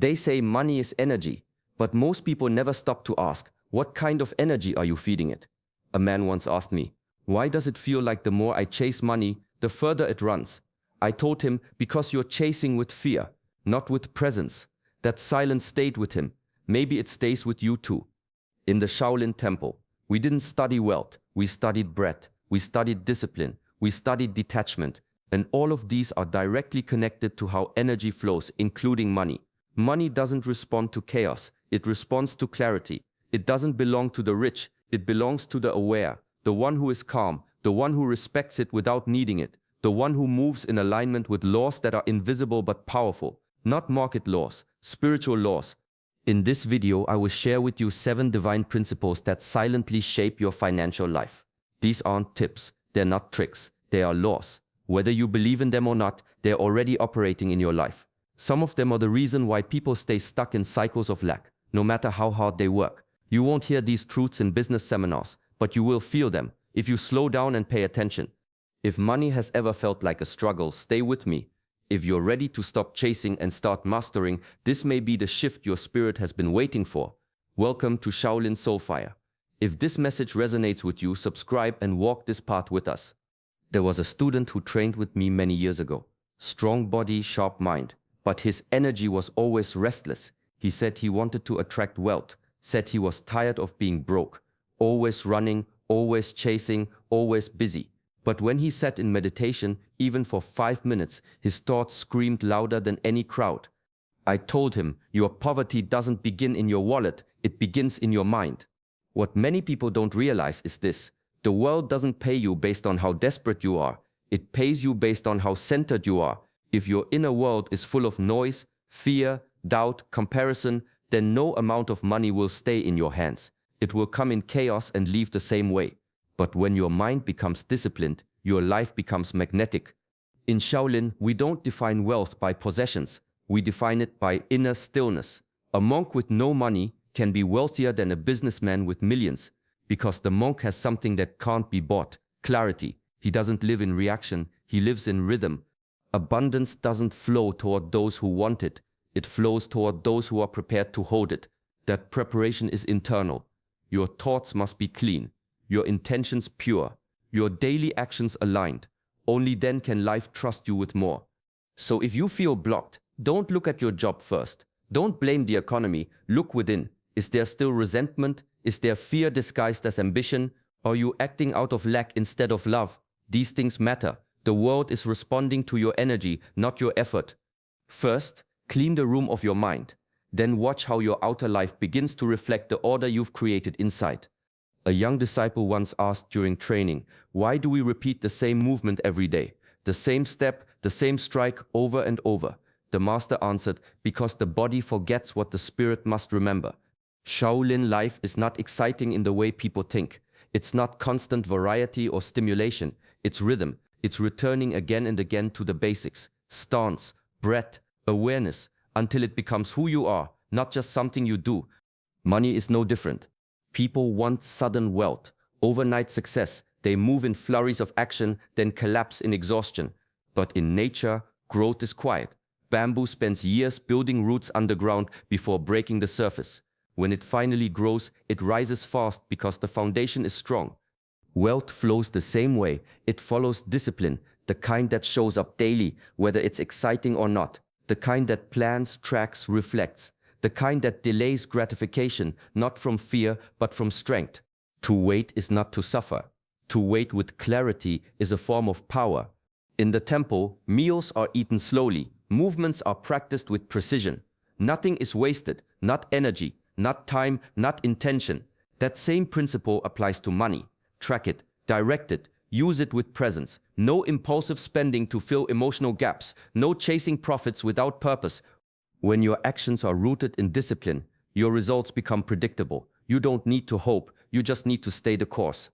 They say money is energy, but most people never stop to ask, what kind of energy are you feeding it? A man once asked me, why does it feel like the more I chase money, the further it runs? I told him, because you're chasing with fear, not with presence. That silence stayed with him. Maybe it stays with you too. In the Shaolin temple, we didn't study wealth, we studied breath, we studied discipline, we studied detachment, and all of these are directly connected to how energy flows, including money. Money doesn't respond to chaos, it responds to clarity. It doesn't belong to the rich, it belongs to the aware, the one who is calm, the one who respects it without needing it, the one who moves in alignment with laws that are invisible but powerful, not market laws, spiritual laws. In this video, I will share with you 7 divine principles that silently shape your financial life. These aren't tips, they're not tricks, they are laws. Whether you believe in them or not, they're already operating in your life. Some of them are the reason why people stay stuck in cycles of lack, no matter how hard they work. You won't hear these truths in business seminars, but you will feel them if you slow down and pay attention. If money has ever felt like a struggle, stay with me. If you're ready to stop chasing and start mastering, this may be the shift your spirit has been waiting for. Welcome to Shaolin Soulfire. If this message resonates with you, subscribe and walk this path with us. There was a student who trained with me many years ago. Strong body, sharp mind, but his energy was always restless. He said he wanted to attract wealth, said he was tired of being broke, always running, always chasing, always busy. But when he sat in meditation, even for 5 minutes, his thoughts screamed louder than any crowd. I told him, your poverty doesn't begin in your wallet, it begins in your mind. What many people don't realize is this: the world doesn't pay you based on how desperate you are, it pays you based on how centered you are. If your inner world is full of noise, fear, doubt, comparison, then no amount of money will stay in your hands. It will come in chaos and leave the same way. But when your mind becomes disciplined, your life becomes magnetic. In Shaolin, we don't define wealth by possessions, we define it by inner stillness. A monk with no money can be wealthier than a businessman with millions, because the monk has something that can't be bought: clarity. He doesn't live in reaction, he lives in rhythm. Abundance doesn't flow toward those who want it, it flows toward those who are prepared to hold it. That preparation is internal. Your thoughts must be clean, your intentions pure, your daily actions aligned. Only then can life trust you with more. So if you feel blocked, don't look at your job first. Don't blame the economy, look within. Is there still resentment? Is there fear disguised as ambition? Are you acting out of lack instead of love? These things matter. The world is responding to your energy, not your effort. First, clean the room of your mind. Then watch how your outer life begins to reflect the order you've created inside. A young disciple once asked during training, why do we repeat the same movement every day? The same step, the same strike over and over. The master answered, because the body forgets what the spirit must remember. Shaolin life is not exciting in the way people think. It's not constant variety or stimulation. It's rhythm. It's returning again and again to the basics. Stance, breath, awareness, until it becomes who you are, not just something you do. Money is no different. People want sudden wealth, overnight success. They move in flurries of action, then collapse in exhaustion. But in nature, growth is quiet. Bamboo spends years building roots underground before breaking the surface. When it finally grows, it rises fast because the foundation is strong. Wealth flows the same way. It follows discipline, the kind that shows up daily, whether it's exciting or not. The kind that plans, tracks, reflects. The kind that delays gratification, not from fear, but from strength. To wait is not to suffer. To wait with clarity is a form of power. In the temple, meals are eaten slowly. Movements are practiced with precision. Nothing is wasted, not energy, not time, not intention. That same principle applies to money. Track it, direct it, use it with presence. No impulsive spending to fill emotional gaps. No chasing profits without purpose. When your actions are rooted in discipline, your results become predictable. You don't need to hope, you just need to stay the course.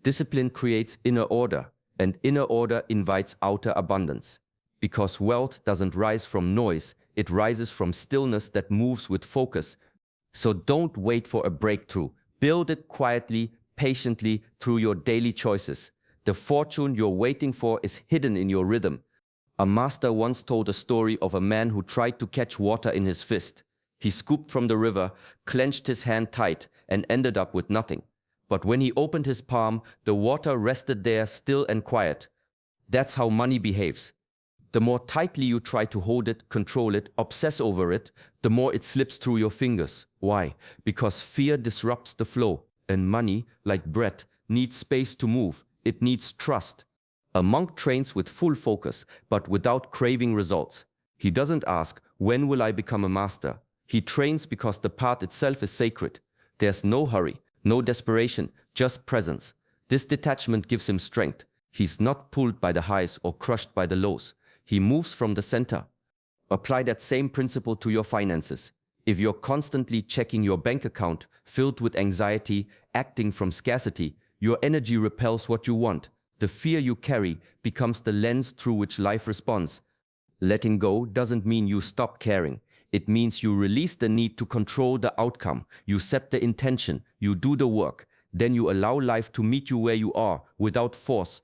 Discipline creates inner order, and inner order invites outer abundance. Because wealth doesn't rise from noise, it rises from stillness that moves with focus. So don't wait for a breakthrough. Build it quietly, patiently, through your daily choices. The fortune you're waiting for is hidden in your rhythm. A master once told a story of a man who tried to catch water in his fist. He scooped from the river, clenched his hand tight, and ended up with nothing. But when he opened his palm, the water rested there still and quiet. That's how money behaves. The more tightly you try to hold it, control it, obsess over it, the more it slips through your fingers. Why? Because fear disrupts the flow, and money, like breath, needs space to move. It needs trust. A monk trains with full focus, but without craving results. He doesn't ask, when will I become a master? He trains because the path itself is sacred. There's no hurry, no desperation, just presence. This detachment gives him strength. He's not pulled by the highs or crushed by the lows. He moves from the center. Apply that same principle to your finances. If you're constantly checking your bank account, filled with anxiety, acting from scarcity, your energy repels what you want. The fear you carry becomes the lens through which life responds. Letting go doesn't mean you stop caring. It means you release the need to control the outcome. You set the intention, you do the work. Then you allow life to meet you where you are, without force.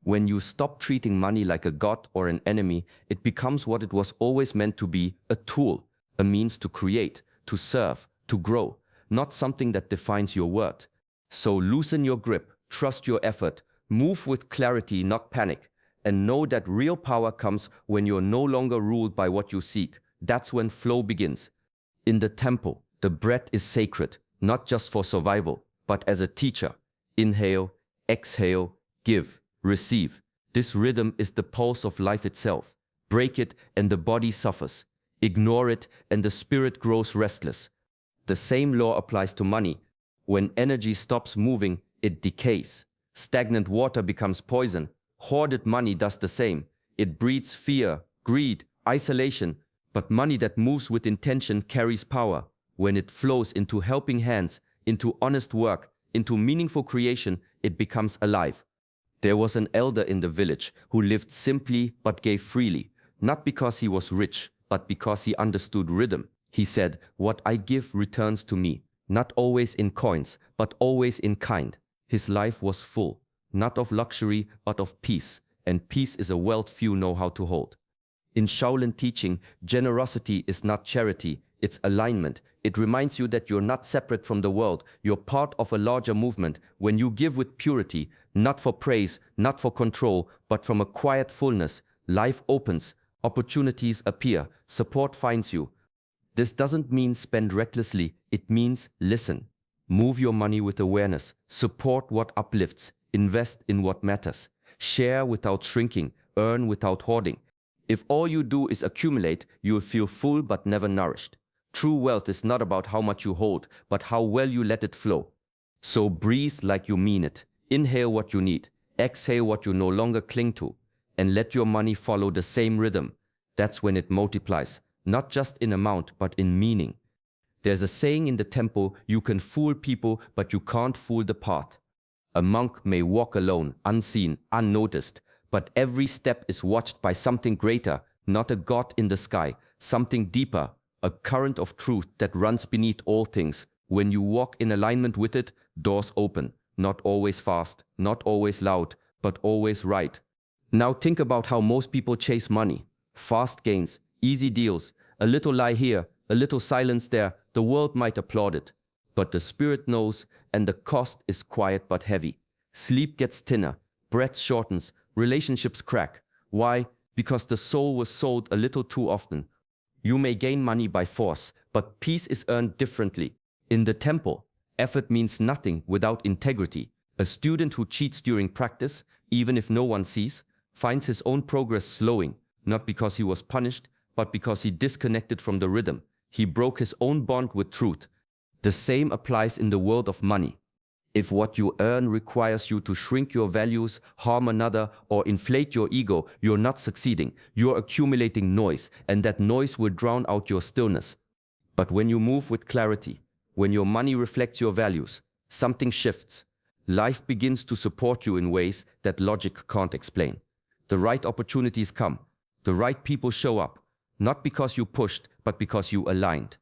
When you stop treating money like a god or an enemy, it becomes what it was always meant to be, a tool, a means to create, to serve, to grow, not something that defines your worth. So loosen your grip, trust your effort, move with clarity, not panic, and know that real power comes when you're no longer ruled by what you seek. That's when flow begins. In the temple, the breath is sacred, not just for survival, but as a teacher. Inhale, exhale, give. Receive. This rhythm is the pulse of life itself. Break it and the body suffers. Ignore it and the spirit grows restless. The same law applies to money. When energy stops moving, it decays. Stagnant water becomes poison. Hoarded money does the same. It breeds fear, greed, isolation. But money that moves with intention carries power. When it flows into helping hands, into honest work, into meaningful creation, it becomes alive. There was an elder in the village who lived simply but gave freely, not because he was rich, but because he understood rhythm. He said, "What I give returns to me, not always in coins, but always in kind." His life was full, not of luxury, but of peace, and peace is a wealth few know how to hold. In Shaolin teaching, generosity is not charity, it's alignment. It reminds you that you're not separate from the world, you're part of a larger movement. When you give with purity, not for praise, not for control, but from a quiet fullness, life opens, opportunities appear, support finds you. This doesn't mean spend recklessly, it means listen. Move your money with awareness, support what uplifts, invest in what matters, share without shrinking, earn without hoarding. If all you do is accumulate, you'll feel full but never nourished. True wealth is not about how much you hold, but how well you let it flow. So breathe like you mean it. Inhale what you need, exhale what you no longer cling to, and let your money follow the same rhythm. That's when it multiplies, not just in amount, but in meaning. There's a saying in the temple, you can fool people, but you can't fool the path. A monk may walk alone, unseen, unnoticed, but every step is watched by something greater, not a god in the sky, something deeper, a current of truth that runs beneath all things. When you walk in alignment with it, doors open, not always fast, not always loud, but always right. Now think about how most people chase money. Fast gains, easy deals, a little lie here, a little silence there. The world might applaud it, but the spirit knows, and the cost is quiet but heavy. Sleep gets thinner, breath shortens, relationships crack. Why? Because the soul was sold a little too often. You may gain money by force, but peace is earned differently. In the temple, effort means nothing without integrity. A student who cheats during practice, even if no one sees, finds his own progress slowing, not because he was punished, but because he disconnected from the rhythm. He broke his own bond with truth. The same applies in the world of money. If what you earn requires you to shrink your values, harm another, or inflate your ego, you're not succeeding. You're accumulating noise, and that noise will drown out your stillness. But when you move with clarity, when your money reflects your values, something shifts. Life begins to support you in ways that logic can't explain. The right opportunities come. The right people show up, not because you pushed, but because you aligned.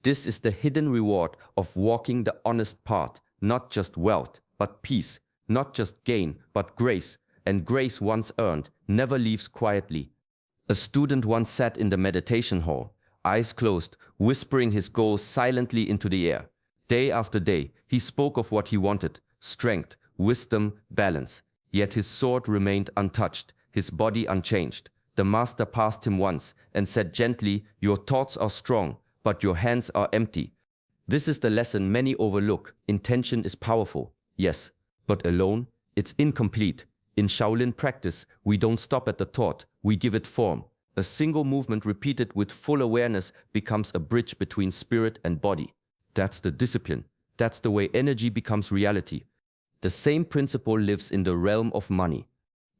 This is the hidden reward of walking the honest path. Not just wealth, but peace. Not just gain, but grace. And grace once earned never leaves quietly. A student once sat in the meditation hall, eyes closed, whispering his goals silently into the air. Day after day, he spoke of what he wanted: strength, wisdom, balance. Yet his sword remained untouched, his body unchanged. The master passed him once and said gently, "Your thoughts are strong, but your hands are empty." This is the lesson many overlook. Intention is powerful, yes, but alone, it's incomplete. In Shaolin practice, we don't stop at the thought, we give it form. A single movement repeated with full awareness becomes a bridge between spirit and body. That's the discipline. That's the way energy becomes reality. The same principle lives in the realm of money.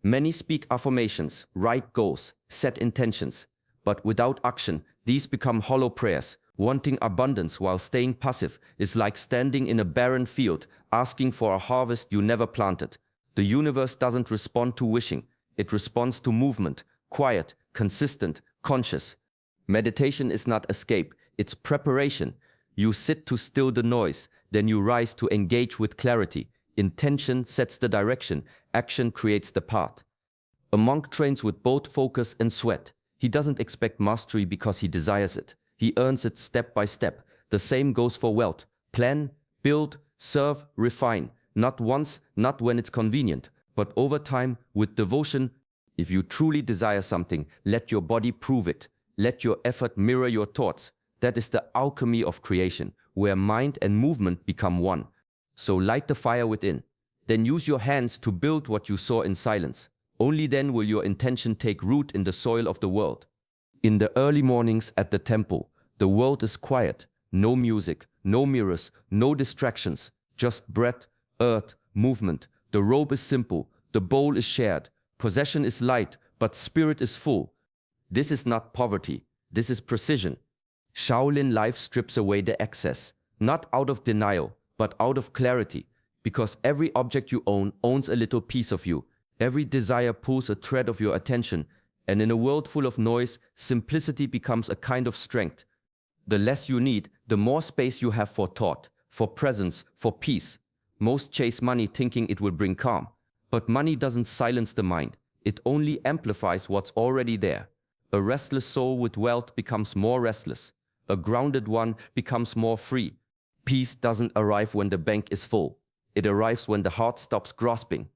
Many speak affirmations, write goals, set intentions, but without action, these become hollow prayers. Wanting abundance while staying passive is like standing in a barren field, asking for a harvest you never planted. The universe doesn't respond to wishing, it responds to movement, quiet, consistent, conscious. Meditation is not escape, it's preparation. You sit to still the noise, then you rise to engage with clarity. Intention sets the direction, action creates the path. A monk trains with both focus and sweat. He doesn't expect mastery because he desires it. He earns it step by step. The same goes for wealth. Plan, build, serve, refine. Not once, not when it's convenient, but over time, with devotion. If you truly desire something, let your body prove it. Let your effort mirror your thoughts. That is the alchemy of creation, where mind and movement become one. So light the fire within. Then use your hands to build what you saw in silence. Only then will your intention take root in the soil of the world. In the early mornings at the temple, the world is quiet. No music, no mirrors, no distractions. Just breath, earth, movement. The robe is simple, the bowl is shared. Possession is light, but spirit is full. This is not poverty, this is precision. Shaolin life strips away the excess, not out of denial, but out of clarity. Because every object you own owns a little piece of you. Every desire pulls a thread of your attention. And in a world full of noise, simplicity becomes a kind of strength. The less you need, the more space you have for thought, for presence, for peace. Most chase money thinking it will bring calm. But money doesn't silence the mind. It only amplifies what's already there. A restless soul with wealth becomes more restless. A grounded one becomes more free. Peace doesn't arrive when the bank is full. It arrives when the heart stops grasping.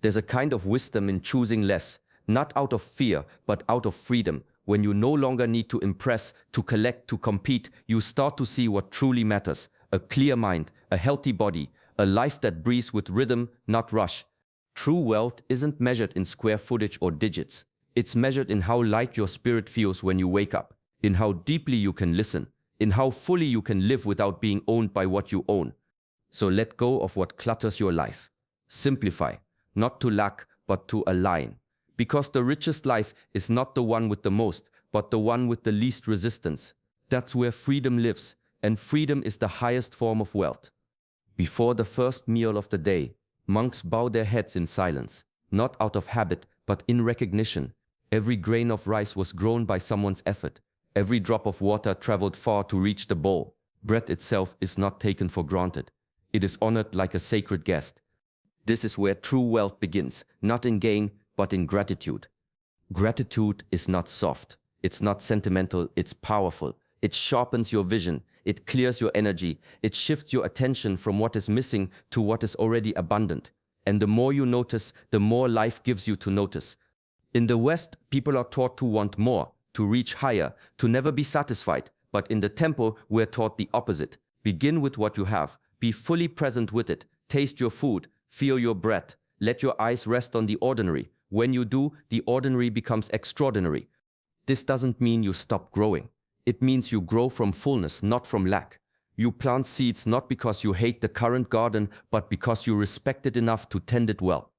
There's a kind of wisdom in choosing less. Not out of fear, but out of freedom. When you no longer need to impress, to collect, to compete, you start to see what truly matters. A clear mind, a healthy body, a life that breathes with rhythm, not rush. True wealth isn't measured in square footage or digits. It's measured in how light your spirit feels when you wake up, in how deeply you can listen, in how fully you can live without being owned by what you own. So let go of what clutters your life. Simplify, not to lack, but to align. Because the richest life is not the one with the most, but the one with the least resistance. That's where freedom lives, and freedom is the highest form of wealth. Before the first meal of the day, monks bow their heads in silence, not out of habit, but in recognition. Every grain of rice was grown by someone's effort. Every drop of water traveled far to reach the bowl. Bread itself is not taken for granted. It is honored like a sacred guest. This is where true wealth begins, not in gain, but in gratitude. Gratitude is not soft. It's not sentimental, it's powerful. It sharpens your vision. It clears your energy. It shifts your attention from what is missing to what is already abundant. And the more you notice, the more life gives you to notice. In the West, people are taught to want more, to reach higher, to never be satisfied. But in the temple, we're taught the opposite. Begin with what you have. Be fully present with it. Taste your food. Feel your breath. Let your eyes rest on the ordinary. When you do, the ordinary becomes extraordinary. This doesn't mean you stop growing. It means you grow from fullness, not from lack. You plant seeds not because you hate the current garden, but because you respect it enough to tend it well.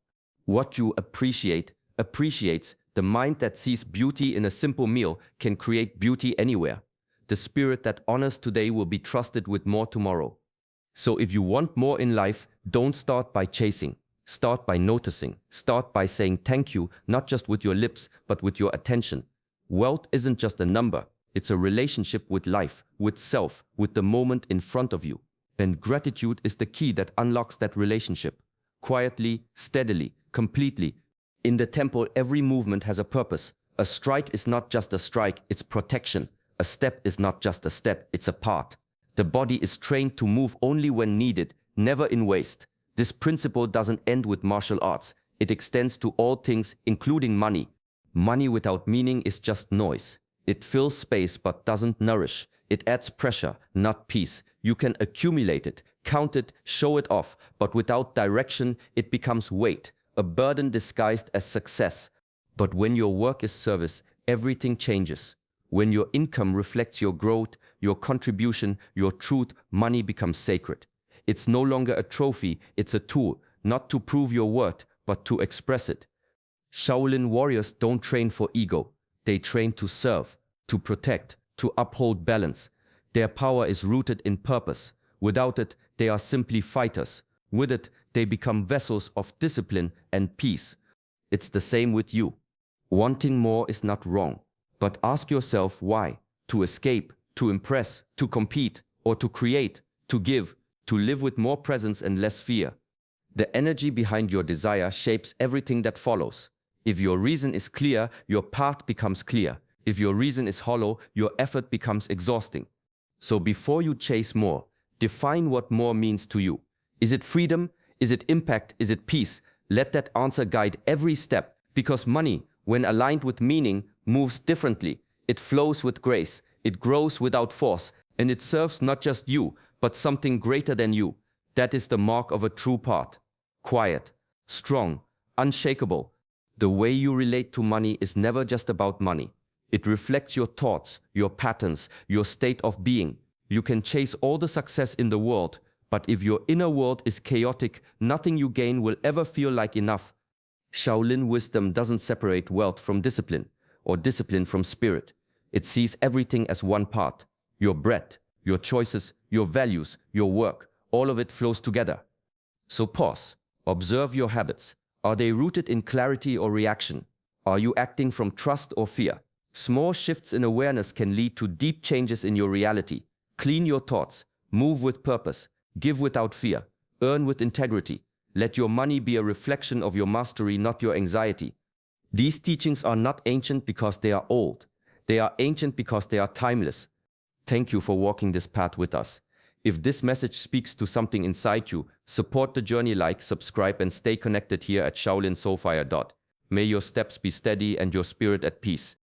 What you appreciate, appreciates. The mind that sees beauty in a simple meal can create beauty anywhere. The spirit that honors today will be trusted with more tomorrow. So if you want more in life, don't start by chasing. Start by noticing. Start by saying thank you, not just with your lips, but with your attention. Wealth isn't just a number. It's a relationship with life, with self, with the moment in front of you. And gratitude is the key that unlocks that relationship. Quietly, steadily, completely. In the temple, every movement has a purpose. A strike is not just a strike, it's protection. A step is not just a step, it's a path. The body is trained to move only when needed, never in waste. This principle doesn't end with martial arts. It extends to all things, including money. Money without meaning is just noise. It fills space but doesn't nourish. It adds pressure, not peace. You can accumulate it, count it, show it off, but without direction, it becomes weight, a burden disguised as success. But when your work is service, everything changes. When your income reflects your growth, your contribution, your truth, money becomes sacred. It's no longer a trophy, it's a tool, not to prove your worth, but to express it. Shaolin warriors don't train for ego. They train to serve, to protect, to uphold balance. Their power is rooted in purpose. Without it, they are simply fighters. With it, they become vessels of discipline and peace. It's the same with you. Wanting more is not wrong, but ask yourself why. To escape, to impress, to compete, or to create, to give, to live with more presence and less fear. The energy behind your desire shapes everything that follows. If your reason is clear, your path becomes clear. If your reason is hollow, your effort becomes exhausting. So before you chase more, define what more means to you. Is it freedom? Is it impact? Is it peace? Let that answer guide every step, because money, when aligned with meaning, moves differently. It flows with grace, it grows without force, and it serves not just you, but something greater than you. That is the mark of a true path. Quiet, strong, unshakable. The way you relate to money is never just about money. It reflects your thoughts, your patterns, your state of being. You can chase all the success in the world, but if your inner world is chaotic, nothing you gain will ever feel like enough. Shaolin wisdom doesn't separate wealth from discipline, or discipline from spirit. It sees everything as one part. Your breath, your choices, your values, your work, all of it flows together. So pause. Observe your habits. Are they rooted in clarity or reaction? Are you acting from trust or fear? Small shifts in awareness can lead to deep changes in your reality. Clean your thoughts. Move with purpose. Give without fear. Earn with integrity. Let your money be a reflection of your mastery, not your anxiety. These teachings are not ancient because they are old. They are ancient because they are timeless. Thank you for walking this path with us. If this message speaks to something inside you, support the journey, like, subscribe, and stay connected here at Shaolin Soulfire. May your steps be steady and your spirit at peace.